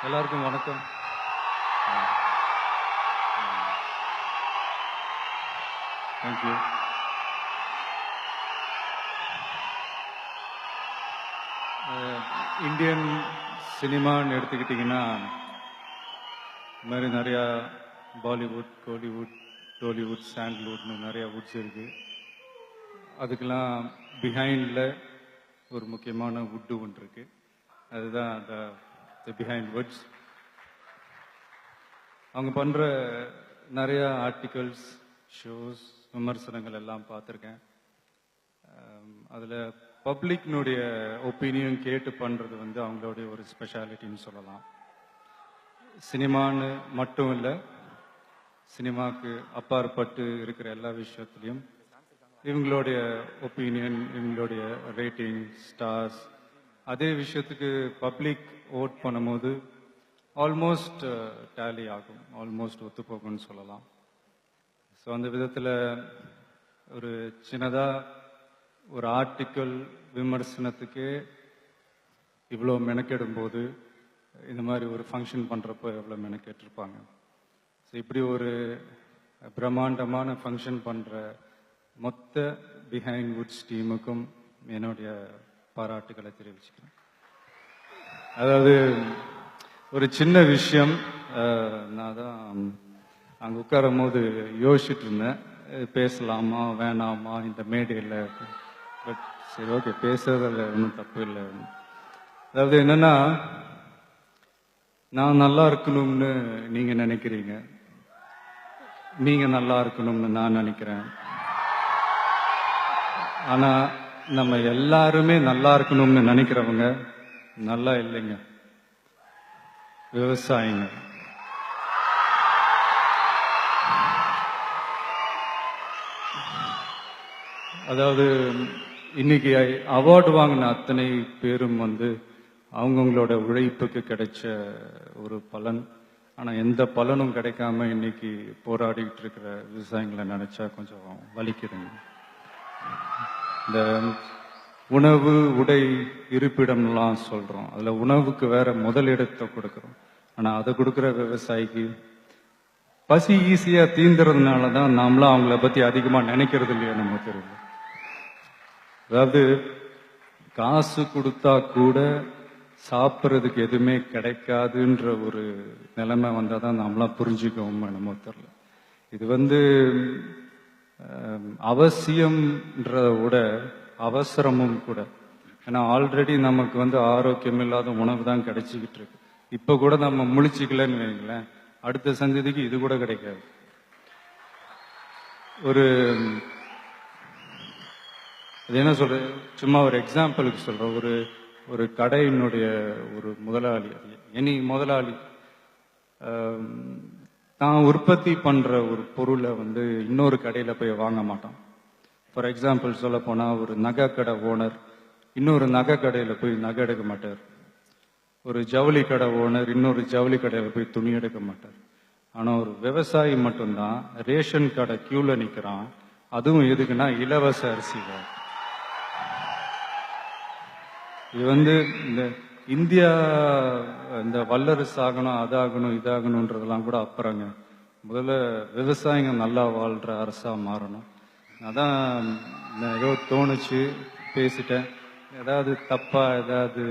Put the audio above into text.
எல்லாருக்கும் வணக்கம். Thank you. Indian சினிமான்னு எடுத்துக்கிட்டிங்கன்னா இந்த மாதிரி நிறையா பாலிவுட், கோலிவுட், டோலிவுட், சாண்ட்வுட்னு நிறையா வுட்ஸ் இருக்குது. அதுக்கெல்லாம் பிஹைண்டில் ஒரு முக்கியமான வுட்டு ஒன்று இருக்குது. அதுதான் அந்த பிஹைண்ட் வுட்ஸ். அவங்க பண்ணுற நிறையா ஆர்டிகல்ஸ், ஷோஸ், விமர்சனங்கள் எல்லாம் பார்த்துருக்கேன். அதில் பப்ளிக்னுடைய ஒப்பீனியன் கேட்டு பண்ணுறது அவங்களுடைய ஒரு ஸ்பெஷாலிட்டின்னு சொல்லலாம். சினிமான்னு மட்டும் இல்லை, சினிமாவுக்கு அப்பாற்பட்டு இருக்கிற எல்லா விஷயத்துலையும் இவங்களுடைய ஒப்பீனியன், இவங்களுடைய ரேட்டிங், ஸ்டார்ஸ், அதே விஷயத்துக்கு பப்ளிக் ஓட் பண்ணும்போது ஆல்மோஸ்ட் டேலி ஆகும், ஆல்மோஸ்ட் ஒத்துப்போகும்னு சொல்லலாம். ஸோ அந்த விதத்தில் ஒரு சின்னதாக ஒரு ஆர்டிக்கல் விமர்சனத்துக்கே இவ்வளோ மெனக்கெடும் போது இந்த மாதிரி ஒரு ஃபங்க்ஷன் பண்ணுறப்போ எவ்வளோ மெனக்கெட்டிருப்பாங்க. ஸோ இப்படி ஒரு பிரம்மாண்டமான ஃபங்க்ஷன் பண்ணுற மொத்த பிஹைண்ட் வுட்ஸ் டீமுக்கும் என்னுடைய பாராட்டுகளை தெரிவிச்சுக்கிறேன். அதாவது ஒரு சின்ன விஷயம், நான் தான் அங்கே உட்காரும் போது யோசிச்சுட்டு இருந்தேன், பேசலாமா வேணாமா இந்த மேடையில். பட் சரி, ஓகே, பேசுறதில் ஒன்றும் தப்பு இல்லை. அதாவது என்னன்னா, நான் நல்லா இருக்கணும்னு நீங்கள் நினைக்கிறீங்க, நீங்கள் நல்லா இருக்கணும்னு நான் நினைக்கிறேன். ஆனால் நம்ம எல்லாருமே நல்லா இருக்கணும்னு நினைக்கிறவங்க நல்லா இல்லைங்க, விவசாயிங்க. அதாவது இன்னைக்கு அவார்டு வாங்கின அத்தனை பேரும் அவங்கவுங்களோட உழைப்புக்கு கிடைச்ச ஒரு பலன். ஆனால் எந்த பலனும் கிடைக்காம இன்னைக்கு போராடிட்டு இருக்கிற விவசாயிகளை நினைச்சா கொஞ்சம் வலிக்குதுங்க. இந்த உணவு, உடை, இருப்பிடம்லாம் சொல்றோம், அதுல உணவுக்கு வேற முதலிடத்தை கொடுக்குறோம். ஆனா அதை கொடுக்குற விவசாயிக்கு பசி ஈஸியா தீந்துறதுனால தான் நாமளும் அவங்கள பத்தி அதிகமா நினைக்கிறது இல்லையா நம்ம தெரியல. அதாவது காசு கொடுத்தா கூட சாப்பிட்றதுக்கு எதுவுமே கிடைக்காதுன்ற ஒரு நிலைமை வந்தாதான் நாமளாம் புரிஞ்சுக்கவும் நம்ம தெரியல. இது அவசியம்ன்றத விட அவசரமும் கூட. ஏன்னா ஆல்ரெடி நமக்கு ஆரோக்கியம் இல்லாத உணவு தான் கிடைச்சிக்கிட்டு இருக்கு. இப்ப கூட நம்ம முழிச்சுக்கலன்னு வைங்களேன், அடுத்த சந்ததிக்கு இது கூட கிடைக்காது. அது என்ன சொல்ற, சும்மா ஒரு எக்ஸாம்பிளுக்கு சொல்றேன். ஒரு கடையினுடைய ஒரு முதலாளி, எனி முதலாளி தான் உற்பத்தி பண்ற ஒரு பொருளை இன்னொரு கடையில போய் வாங்க மாட்டான். ஃபார் எக்ஸாம்பிள் சொல்ல போனா, ஒரு நகை கடை ஓனர் இன்னொரு நகை கடையில போய் நகை எடுக்க மாட்டார். ஒரு ஜவுளி கடை ஓனர் இன்னொரு ஜவுளி கடையில போய் துணி எடுக்க மாட்டார். ஆனா ஒரு விவசாயி மட்டும்தான் ரேஷன் கடை கியூல நிக்கிறான். அதுவும் எதுக்குன்னா இலவச அரிசி. இது இந்த இந்தியா இந்த வல்லரசு ஆகணும், அதாகணும், இதாகணும்ன்றதெல்லாம் கூட அப்புறங்க. முதல்ல விவசாயிங்க நல்லா வாழ்ற அரசா மாறணும். அதான் ஏதோ தோணுச்சு, பேசிட்டேன். ஏதாவது தப்பா ஏதாவது